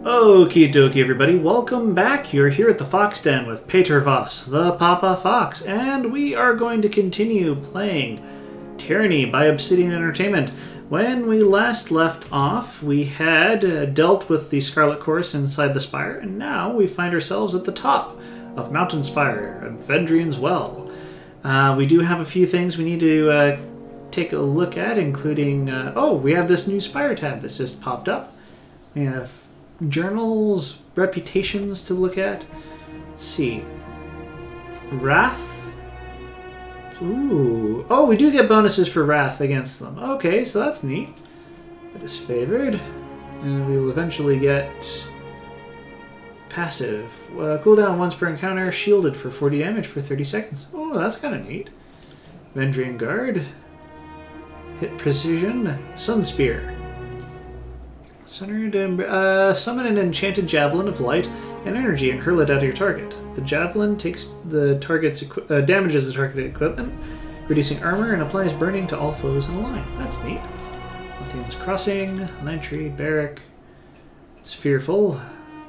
Okie dokie, everybody. Welcome back. You're here at the Fox Den with Peter Voss, the Papa Fox, and we are going to continue playing Tyranny by Obsidian Entertainment. When we last left off, we had dealt with the Scarlet Course inside the Spire, and now we find ourselves at the top of Mountain Spire and Vendrian's Well. We do have a few things we need to take a look at, including... oh, we have this new Spire tab that's just popped up. We have journals, reputations to look at. Let's see. Wrath. Ooh. Oh, we do get bonuses for Wrath against them. Okay, so that's neat. That is favored. And we will eventually get passive. Cooldown once per encounter, shielded for 40 damage for 30 seconds. Oh, that's kind of neat. Vendrian Guard. Hit precision. Sun Spear. Summon an enchanted javelin of light and energy and hurl it at your target. The javelin takes the target's damages the target equipment, reducing armor, and applies burning to all foes in a line. That's neat. Lithium's Crossing, Lantry, Barik. It's fearful.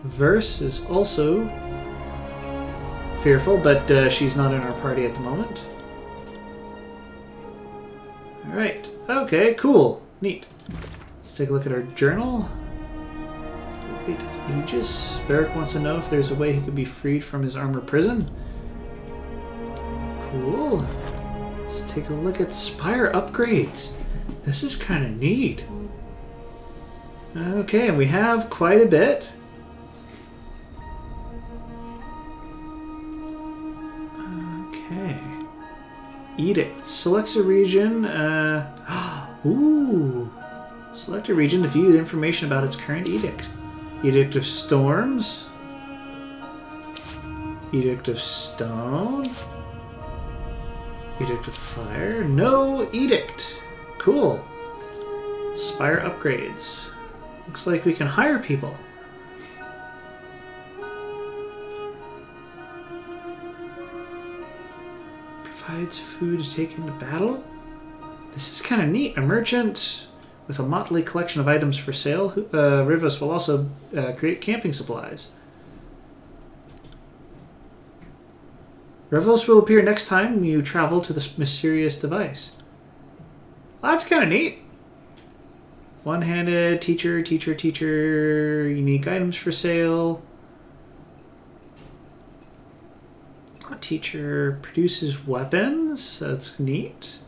Verse is also fearful, but she's not in our party at the moment. Alright. Okay, cool. Neat. Let's take a look at our journal. The Weight of Aegis. Barik wants to know if there's a way he could be freed from his armor prison. Cool. Let's take a look at Spire upgrades. This is kind of neat. Okay, and we have quite a bit. Okay. Edict. Selects a region. Ooh. Select a region to view the information about its current edict. Edict of Storms. Edict of Stone. Edict of Fire. No edict. Cool. Spire upgrades. Looks like we can hire people. Provides food to take into battle. This is kind of neat. A merchant with a motley collection of items for sale. Rivas will also create camping supplies. Rivas will appear next time you travel to this mysterious device. Well, that's kind of neat. One-handed, teacher, unique items for sale. A teacher produces weapons. That's neat.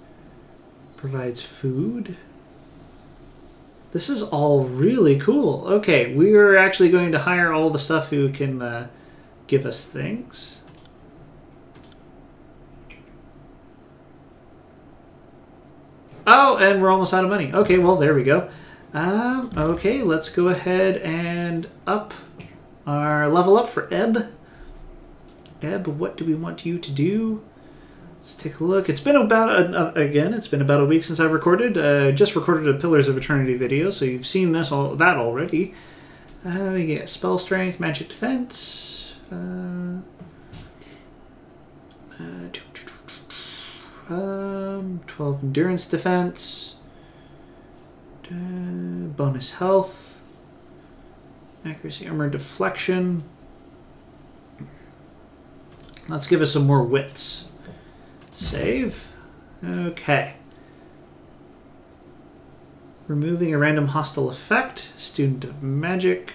Provides food. This is all really cool. Okay, we are actually going to hire all the stuff who can give us things. Oh, and we're almost out of money. Okay, well, there we go. Okay, let's go ahead and up our level up for Eb. Eb, what do we want you to do? Let's take a look. It's been about, again, it's been about a week since I recorded. Just recorded a Pillars of Eternity video, so you've seen that already. We get Spell Strength, Magic Defense, 12 Endurance Defense, bonus Health, Accuracy, Armor, Deflection. Let's give us some more wits. Save. Okay. Removing a random hostile effect. Student of Magic.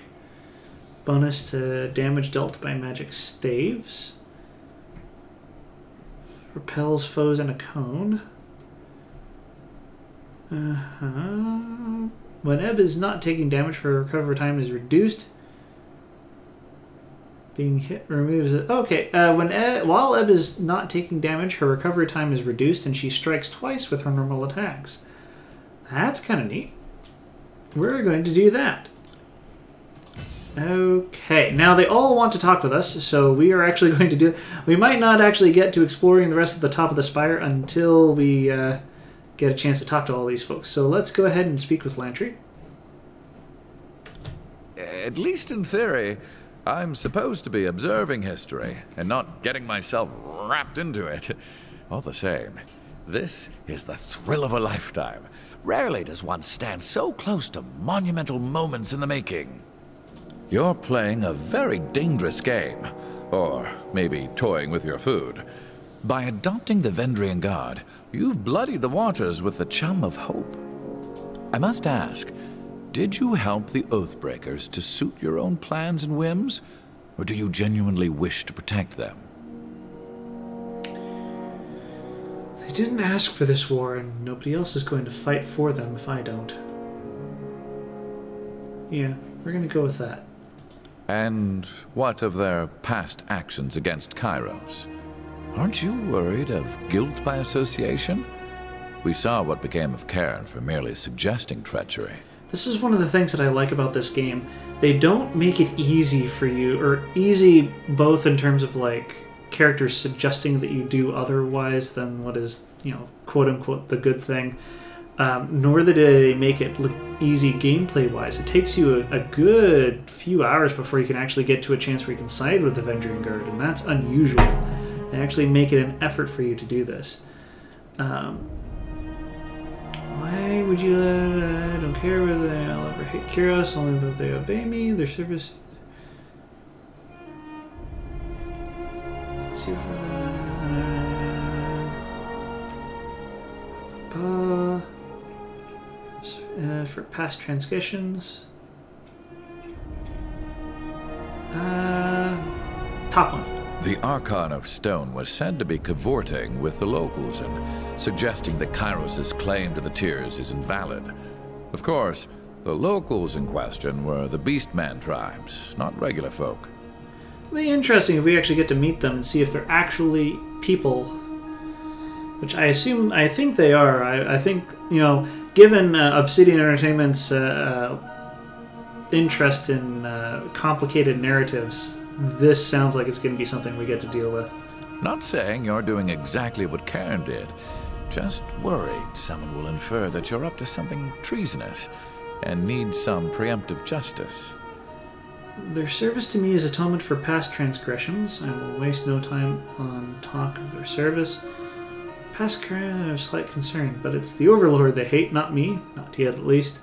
Bonus to damage dealt by magic staves. Repels foes in a cone. When Eb is not taking damage, her recovery time is reduced. Being hit removes it. Okay, while Eb is not taking damage, her recovery time is reduced, and she strikes twice with her normal attacks. That's kind of neat. We're going to do that. Okay, now they all want to talk with us, so we are actually going to do... We might not actually get to exploring the rest of the top of the spire until we get a chance to talk to all these folks. So let's go ahead and speak with Lantry. At least in theory, I'm supposed to be observing history and not getting myself wrapped into it. All the same, this is the thrill of a lifetime. Rarely does one stand so close to monumental moments in the making. You're playing a very dangerous game. Or maybe toying with your food. By adopting the Vendrian Guard, you've bloodied the waters with the chum of hope. I must ask, did you help the Oathbreakers to suit your own plans and whims? Or do you genuinely wish to protect them? They didn't ask for this war, and nobody else is going to fight for them if I don't. Yeah, we're gonna go with that. And what of their past actions against Kairos? Aren't you worried of guilt by association? We saw what became of Cairn for merely suggesting treachery. This is one of the things that I like about this game. They don't make it easy for you, or easy both in terms of like characters suggesting that you do otherwise than what is, quote unquote, the good thing. Nor that they make it look easy gameplay-wise. It takes you a good few hours before you can actually get to a chance where you can side with the Vendrian Guard, and that's unusual. They actually make it an effort for you to do this. Why would you I don't care whether I'll ever hate Kyros, only that they obey me, their service... Let's see for that... for past transgressions. Top one. The Archon of Stone was said to be cavorting with the locals and suggesting that Kairos' claim to the Tears is invalid. Of course, the locals in question were the Beastman tribes, not regular folk. It'll be interesting if we actually get to meet them and see if they're actually people. Which I think they are. I think, given Obsidian Entertainment's interest in complicated narratives, this sounds like it's going to be something we get to deal with. Not saying you're doing exactly what Cairn did. Just worried someone will infer that you're up to something treasonous and need some preemptive justice. Their service to me is atonement for past transgressions. I will waste no time on talk of their service. Past crime of slight concern, but it's the Overlord they hate, not me. Not yet, at least.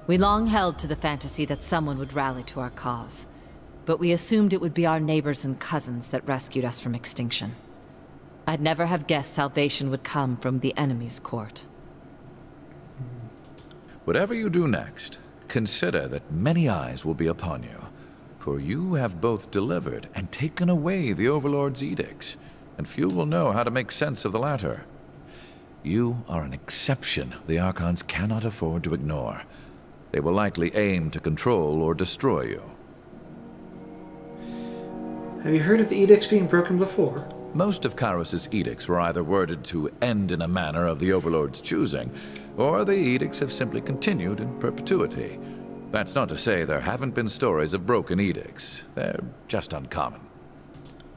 We long held to the fantasy that someone would rally to our cause, but we assumed it would be our neighbors and cousins that rescued us from extinction. I'd never have guessed salvation would come from the enemy's court. Whatever you do next, consider that many eyes will be upon you, for you have both delivered and taken away the Overlord's edicts, and few will know how to make sense of the latter. You are an exception the Archons cannot afford to ignore. They will likely aim to control or destroy you. Have you heard of the edicts being broken before? Most of Kairos' edicts were either worded to end in a manner of the Overlord's choosing, or the edicts have simply continued in perpetuity. That's not to say there haven't been stories of broken edicts. They're just uncommon.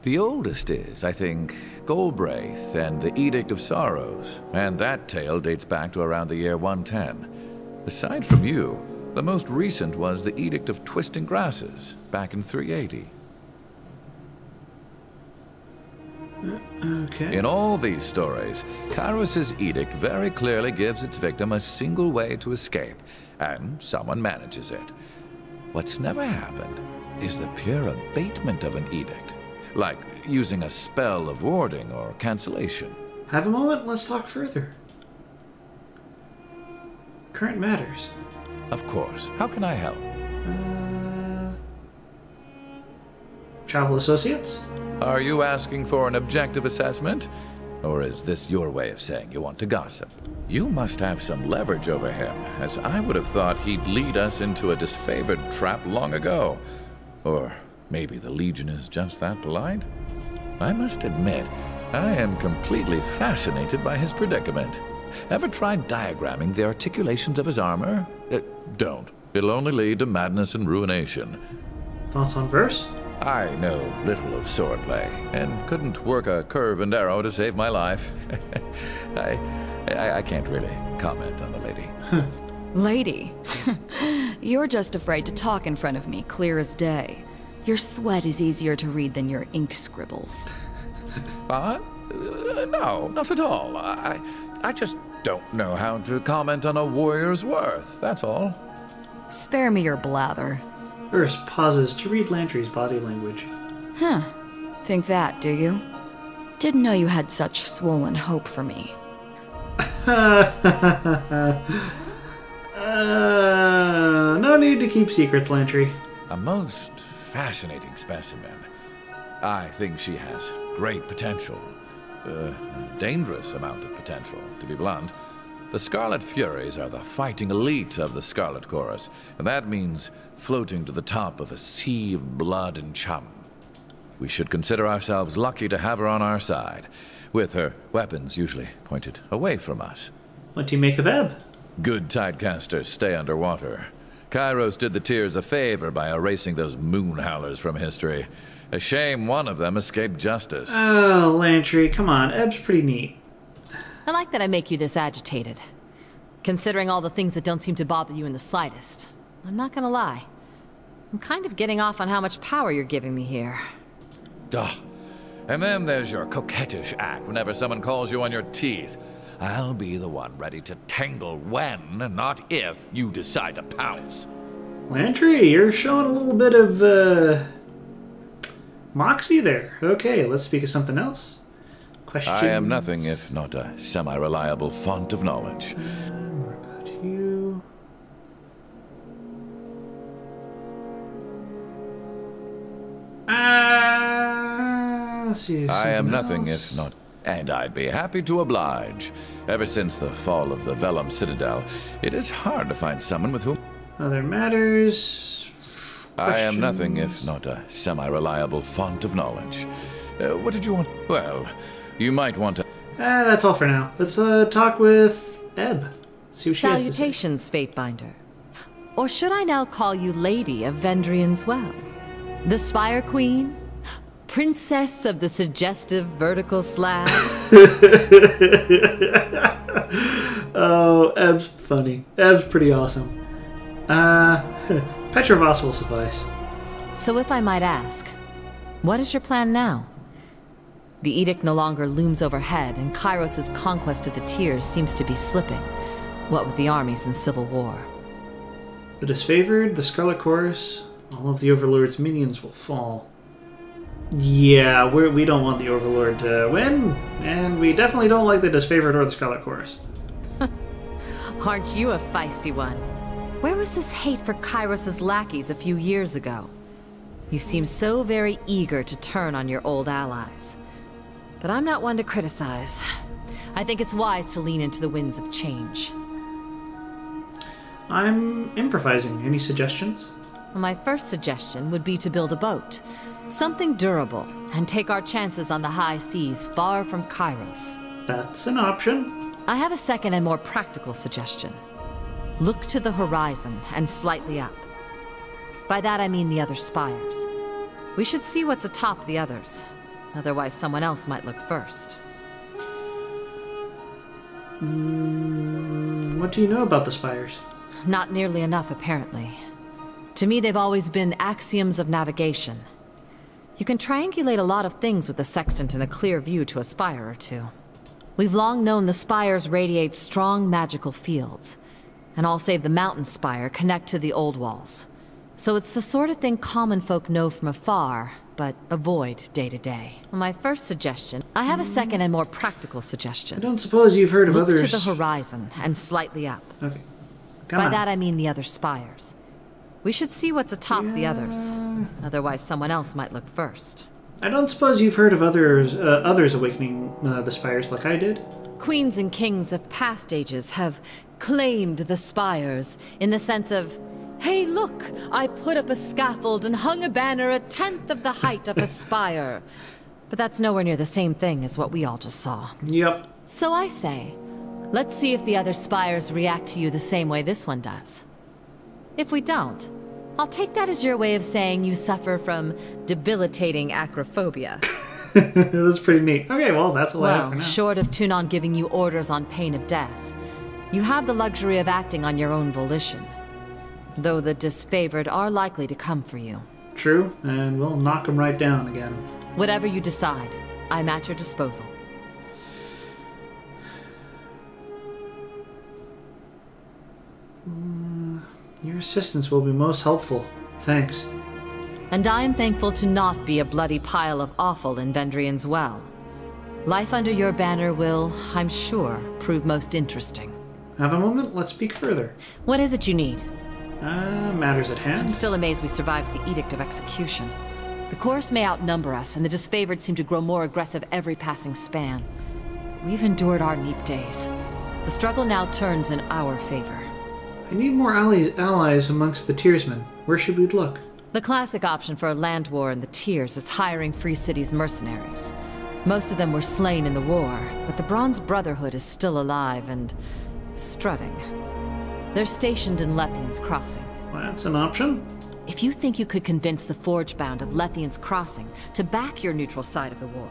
The oldest is, I think, Golbraith and the Edict of Sorrows, and that tale dates back to around the year 110. Aside from you, the most recent was the Edict of Twisting Grasses, back in 380. Okay. In all these stories, Kairos' edict very clearly gives its victim a single way to escape, and someone manages it. What's never happened is the pure abatement of an edict, like using a spell of warding or cancellation. Have a moment, let's talk further. Current matters. Of course. How can I help? Travel associates? Are you asking for an objective assessment? Or is this your way of saying you want to gossip? You must have some leverage over him, as I would have thought he'd lead us into a disfavored trap long ago. Or maybe the Legion is just that polite? I must admit, I am completely fascinated by his predicament. Ever tried diagramming the articulations of his armor? Don't. It'll only lead to madness and ruination. Thoughts on Verse? I know little of swordplay, and couldn't work a curve and arrow to save my life. I can't really comment on the lady. Lady? You're just afraid to talk in front of me, clear as day. Your sweat is easier to read than your ink scribbles. No, not at all. I just don't know how to comment on a warrior's worth, that's all. Spare me your blather. Urs pauses to read Lantry's body language. Huh. Think that, do you? Didn't know you had such swollen hope for me. No need to keep secrets, Lantry. A most fascinating specimen. I think she has great potential. A dangerous amount of potential, to be blunt. The Scarlet Furies are the fighting elite of the Scarlet Chorus, and that means floating to the top of a sea of blood and chum. We should consider ourselves lucky to have her on our side, with her weapons usually pointed away from us. What do you make of Ebb? Good tidecasters stay underwater. Kairos did the Tears a favor by erasing those moon howlers from history. A shame one of them escaped justice. Oh, Lantry, come on. Ebb's pretty neat. I like that I make you this agitated. Considering all the things that don't seem to bother you in the slightest. I'm not gonna lie. I'm kind of getting off on how much power you're giving me here. Ugh. And then there's your coquettish act whenever someone calls you on your teeth. I'll be the one ready to tangle when, not if, you decide to pounce. Lantry, you're showing a little bit of, moxie there. Okay, let's speak of something else. Questions? I am nothing if not a semi-reliable font of knowledge. More about you. Let's see. I am nothing else. if not... And I'd be happy to oblige. Ever since the fall of the Vellum Citadel, it is hard to find someone with whom... Other matters. I am nothing Questions? if not a semi-reliable font of knowledge. What did you want? Well, you might want to... That's all for now. Let's talk with Ebb. See what she has to say. Salutations, Fatebinder. Or should I now call you Lady of Vendrian's Well? The Spire Queen? Princess of the suggestive vertical slab? Oh, Ebb's funny. Ebb's pretty awesome. Petra Voss will suffice. So if I might ask, what is your plan now? The edict no longer looms overhead, and Kairos' conquest of the Tears seems to be slipping. What with the armies in civil war? The disfavored, the Scarlet Chorus, all of the Overlord's minions will fall. Yeah, we don't want the Overlord to win, and we definitely don't like the disfavored or the Scarlet Chorus. Aren't you a feisty one? Where was this hate for Kairos' lackeys a few years ago? You seem so very eager to turn on your old allies. But I'm not one to criticize. I think it's wise to lean into the winds of change. I'm improvising. Any suggestions? My first suggestion would be to build a boat. Something durable, and take our chances on the high seas far from Kairos. That's an option. I have a second and more practical suggestion. Look to the horizon and slightly up. By that I mean the other spires. We should see what's atop the others. Otherwise someone else might look first. What do you know about the spires? Not nearly enough, apparently. To me, they've always been axioms of navigation. You can triangulate a lot of things with the sextant and a clear view to a spire or two. We've long known the spires radiate strong magical fields, and all save the mountain spire connect to the old walls. So it's the sort of thing common folk know from afar, but avoid day to day. My first suggestion... I have a second and more practical I suggestion. don't suppose you've heard of Look others... to the horizon and slightly up. Okay. Come By on. that I mean the other spires. We should see what's atop the others. Otherwise someone else might look first. I don't suppose you've heard of others awakening the spires like I did? Queens and kings of past ages have claimed the spires in the sense of, hey look, I put up a scaffold and hung a banner 1/10 of the height of a spire. But that's nowhere near the same thing as what we all just saw. Yep. So I say, let's see if the other spires react to you the same way this one does. If we don't, I'll take that as your way of saying you suffer from debilitating acrophobia. That's pretty neat. Okay, well, that's all I have for Well, now. short of Tunon giving you orders on pain of death, you have the luxury of acting on your own volition. Though the disfavored are likely to come for you. True, and we'll knock them right down again. Whatever you decide, I'm at your disposal. Your assistance will be most helpful. Thanks. And I'm thankful to not be a bloody pile of offal in Vendrian's well. Life under your banner will, I'm sure, prove most interesting. Have a moment? Let's speak further. What is it you need? Matters at I'm hand. still amazed we survived the Edict of Execution. The chorus may outnumber us, and the disfavored seem to grow more aggressive every passing span. We've endured our neap days. The struggle now turns in our favor. I need more allies amongst the Tearsmen. Where should we look? The classic option for a land war in the Tiers is hiring Free City's mercenaries. Most of them were slain in the war, but the Bronze Brotherhood is still alive and strutting. They're stationed in Lethian's Crossing. That's an option. If you think you could convince the Forgebound of Lethian's Crossing to back your neutral side of the war,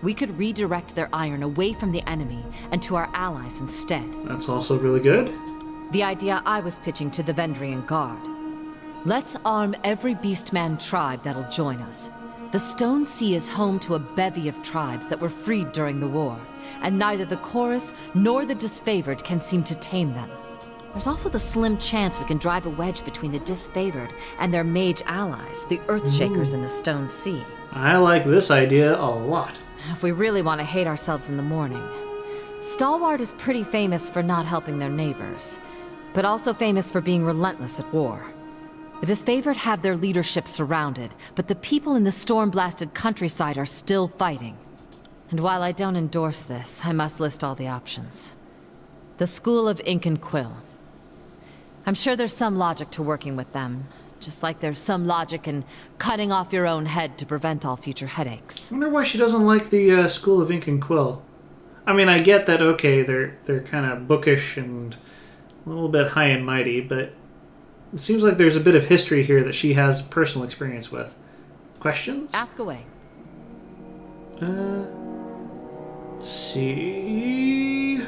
we could redirect their iron away from the enemy and to our allies instead. That's also really good. The idea I was pitching to the Vendrian Guard. Let's arm every Beastman tribe that'll join us. The Stone Sea is home to a bevy of tribes that were freed during the war, and neither the Chorus nor the Disfavored can seem to tame them. There's also the slim chance we can drive a wedge between the Disfavored and their mage allies, the Earthshakers in the Stone Sea. I like this idea a lot. If we really want to hate ourselves in the morning. Stalwart is pretty famous for not helping their neighbors, but also famous for being relentless at war. The Disfavored have their leadership surrounded, but the people in the storm-blasted countryside are still fighting. And while I don't endorse this, I must list all the options. The School of Ink and Quill. I'm sure there's some logic to working with them, just like there's some logic in cutting off your own head to prevent all future headaches. I wonder why she doesn't like the School of Ink and Quill. I mean, I get that, okay, they're kind of bookish and a little bit high and mighty, but it seems like there's a bit of history here that she has personal experience with. Questions? Ask away. Let's see...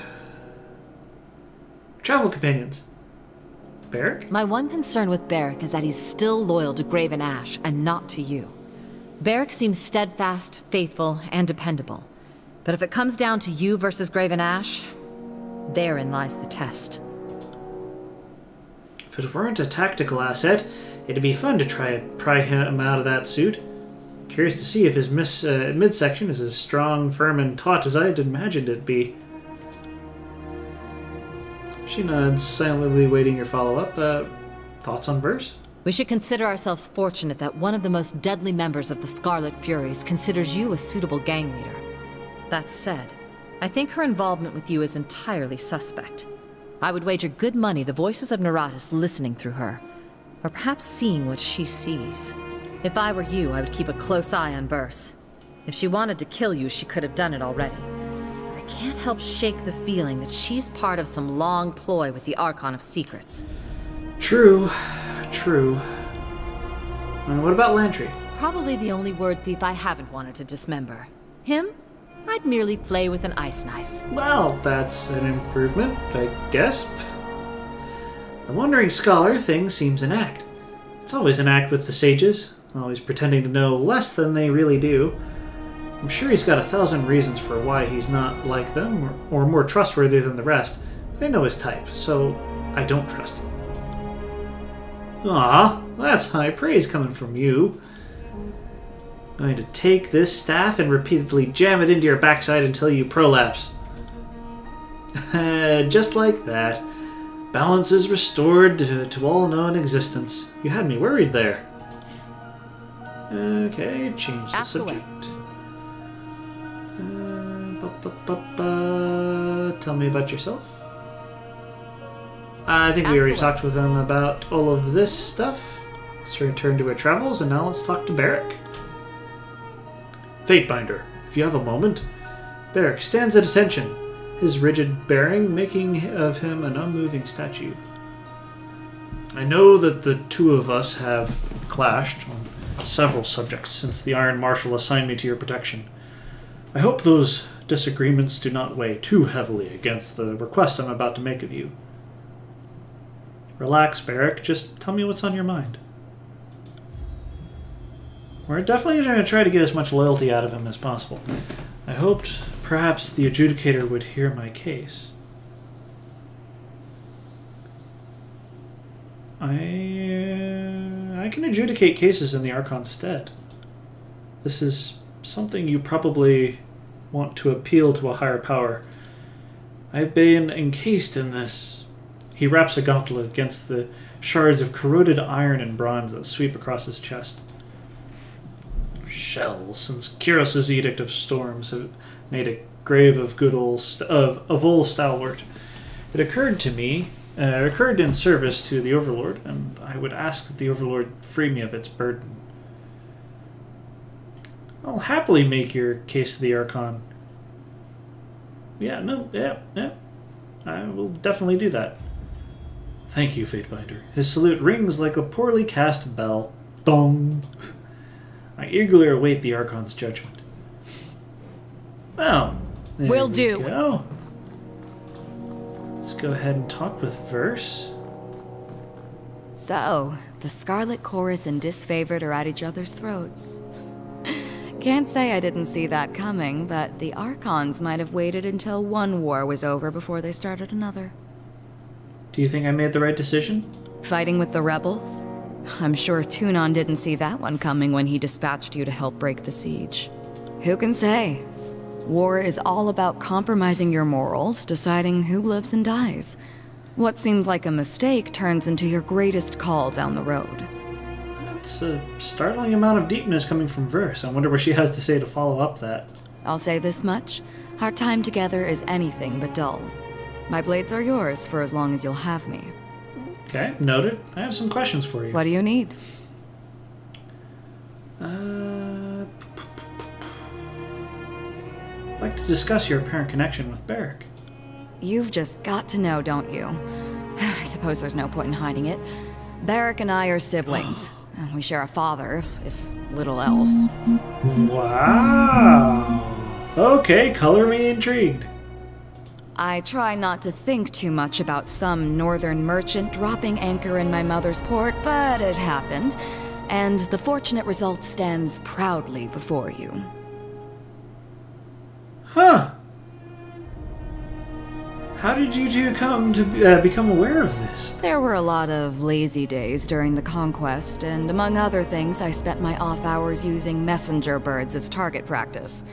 Travel companions. Barik? My one concern with Barik is that he's still loyal to Graven Ash, and not to you. Barik seems steadfast, faithful, and dependable. But if it comes down to you versus Graven Ash, therein lies the test. If it weren't a tactical asset, it'd be fun to try to pry him out of that suit. Curious to see if his midsection is as strong, firm, and taut as I'd imagined it'd be. She nods, silently waiting your follow-up. Thoughts on Verse? We should consider ourselves fortunate that one of the most deadly members of the Scarlet Furies considers you a suitable gang leader. That said, I think her involvement with you is entirely suspect. I would wager good money the voices of Neratis listening through her, or perhaps seeing what she sees. If I were you, I would keep a close eye on Verse. If she wanted to kill you, she could have done it already. I can't help shake the feeling that she's part of some long ploy with the Archon of Secrets. True. True. What about Lantry? Probably the only word thief I haven't wanted to dismember. Him? I'd merely play with an ice knife. Well, that's an improvement, I guess. The Wandering Scholar thing seems an act. It's always an act with the sages, always pretending to know less than they really do. I'm sure he's got 1,000 reasons for why he's not like them, or more trustworthy than the rest, but I know his type, so I don't trust him. Ah, that's high praise coming from you. I'm going to take this staff and repeatedly jam it into your backside until you prolapse. Just like that. Balance is restored to all known existence. You had me worried there. Okay, change the subject. Tell me about yourself. I think we already talked with him about all of this stuff. Let's return to our travels, and now let's talk to Barik. Fatebinder, if you have a moment. Barik stands at attention, his rigid bearing making of him an unmoving statue. I know that the two of us have clashed on several subjects since the Iron Marshal assigned me to your protection. I hope those disagreements do not weigh too heavily against the request I'm about to make of you. Relax, Barik. Just tell me what's on your mind. We're definitely going to try to get as much loyalty out of him as possible. I hoped perhaps the adjudicator would hear my case. I I can adjudicate cases in the Archon's stead. This is something you probably want to appeal to a higher power. I've been encased in this. He wraps a gauntlet against the shards of corroded iron and bronze that sweep across his chest. Shells, since Kyros's Edict of Storms have made a grave of old stalwart. It occurred in service to the Overlord, and I would ask that the Overlord free me of its burden. I'll happily make your case to the Archon. Yeah. I will definitely do that. Thank you, Fatebinder. His salute rings like a poorly cast bell. Dong! I eagerly await the Archon's judgment. Well, Will do. Go. Let's go ahead and talk with Verse. So, the Scarlet Chorus and Disfavored are at each other's throats. Can't say I didn't see that coming, but the Archons might have waited until one war was over before they started another. Do you think I made the right decision? Fighting with the rebels? I'm sure Tunon didn't see that one coming when he dispatched you to help break the siege. Who can say? War is all about compromising your morals, deciding who lives and dies. What seems like a mistake turns into your greatest call down the road. That's a startling amount of deepness coming from Verse. I wonder what she has to say to follow up that. I'll say this much. Our time together is anything but dull. My blades are yours for as long as you'll have me. Okay, noted. I have some questions for you. What do you need? I'd like to discuss your apparent connection with Barik. You've just got to know, don't you? I suppose there's no point in hiding it. Barik and I are siblings. We share a father, if little else. Wow. Okay, color me intrigued. I try not to think too much about some northern merchant dropping anchor in my mother's port, but it happened, and the fortunate result stands proudly before you. Huh. How did you two come to become aware of this? There were a lot of lazy days during the conquest, and among other things, I spent my off hours using messenger birds as target practice.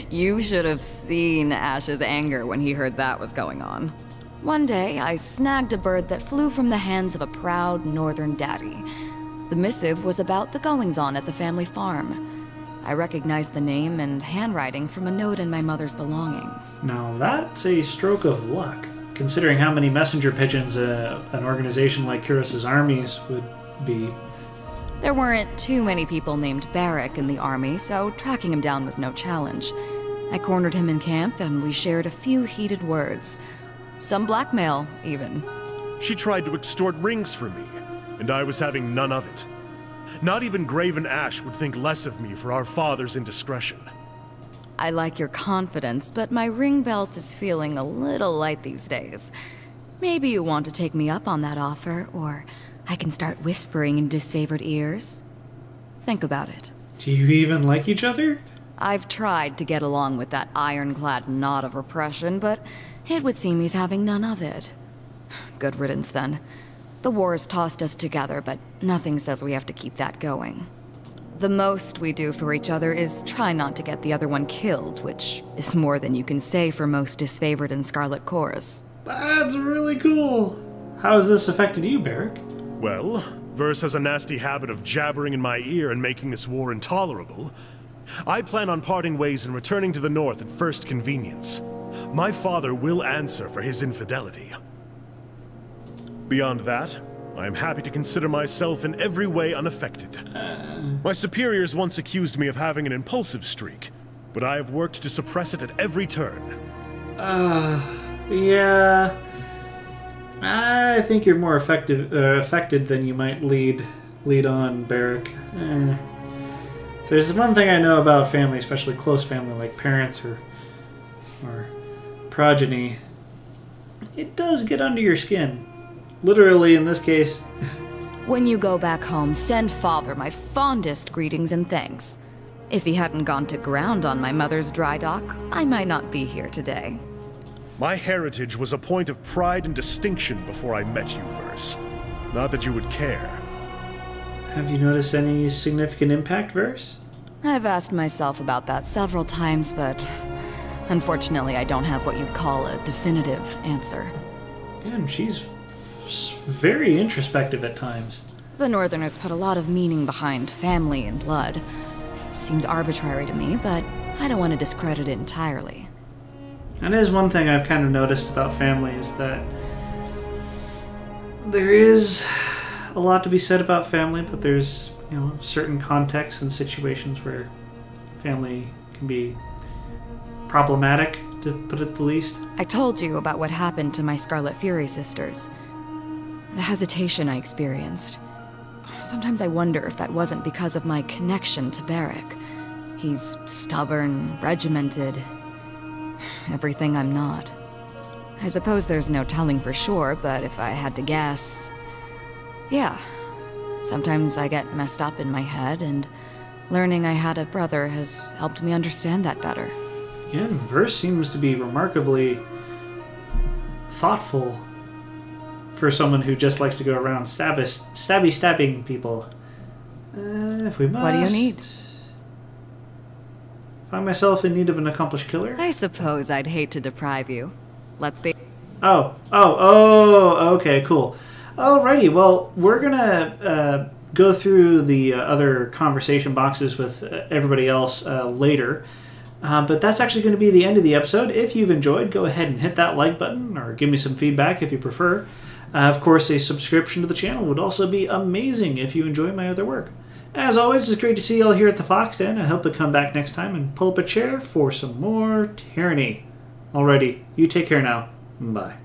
You should have seen Ash's anger when he heard that was going on. One day, I snagged a bird that flew from the hands of a proud northern daddy. The missive was about the goings-on at the family farm. I recognized the name and handwriting from a note in my mother's belongings. Now that's a stroke of luck, considering how many messenger pigeons an organization like Kyros's armies would be. There weren't too many people named Barik in the army, so tracking him down was no challenge. I cornered him in camp, and we shared a few heated words. Some blackmail, even. She tried to extort rings from me, and I was having none of it. Not even Graven Ash would think less of me for our father's indiscretion. I like your confidence, but my ring belt is feeling a little light these days. Maybe you want to take me up on that offer, or I can start whispering in disfavored ears. Think about it. Do you even like each other? I've tried to get along with that ironclad knot of repression, but it would seem he's having none of it. Good riddance, then. The war's tossed us together, but nothing says we have to keep that going. The most we do for each other is try not to get the other one killed, which is more than you can say for most disfavored and Scarlet Chorus. That's really cool. How has this affected you, Barik? Well, Verse has a nasty habit of jabbering in my ear and making this war intolerable. I plan on parting ways and returning to the north at first convenience. My father will answer for his infidelity. Beyond that, I am happy to consider myself in every way unaffected. My superiors once accused me of having an impulsive streak, but I have worked to suppress it at every turn. Yeah. I think you're more affected than you might lead on, Barik. If there's one thing I know about family, especially close family like parents or progeny, it does get under your skin. Literally, in this case. When you go back home, send Father my fondest greetings and thanks. If he hadn't gone to ground on my mother's dry dock, I might not be here today. My heritage was a point of pride and distinction before I met you, Verse. Not that you would care. Have you noticed any significant impact, Verse? I've asked myself about that several times, but unfortunately I don't have what you'd call a definitive answer. Yeah, and she's very introspective at times. The Northerners put a lot of meaning behind family and blood. Seems arbitrary to me, but I don't want to discredit it entirely. And is one thing I've kind of noticed about family is that there is a lot to be said about family, but there's, you know, certain contexts and situations where family can be problematic, to put it the least. I told you about what happened to my Scarlet Fury sisters. The hesitation I experienced. Sometimes I wonder if that wasn't because of my connection to Barik. He's stubborn, regimented, everything I'm not. I suppose there's no telling for sure, but if I had to guess... yeah. Sometimes I get messed up in my head, and learning I had a brother has helped me understand that better. Again, Verse seems to be remarkably thoughtful for someone who just likes to go around stabbing people. If we must... What do you need? Find myself in need of an accomplished killer? I suppose I'd hate to deprive you. Let's be... Oh, okay, cool. Alrighty, well, we're gonna go through the other conversation boxes with everybody else later. But that's actually going to be the end of the episode. If you've enjoyed, go ahead and hit that like button, or give me some feedback if you prefer. Of course, a subscription to the channel would also be amazing if you enjoy my other work. As always, it's great to see you all here at the Fox Den. I hope to come back next time and pull up a chair for some more Tyranny. Alrighty, you take care now. Bye.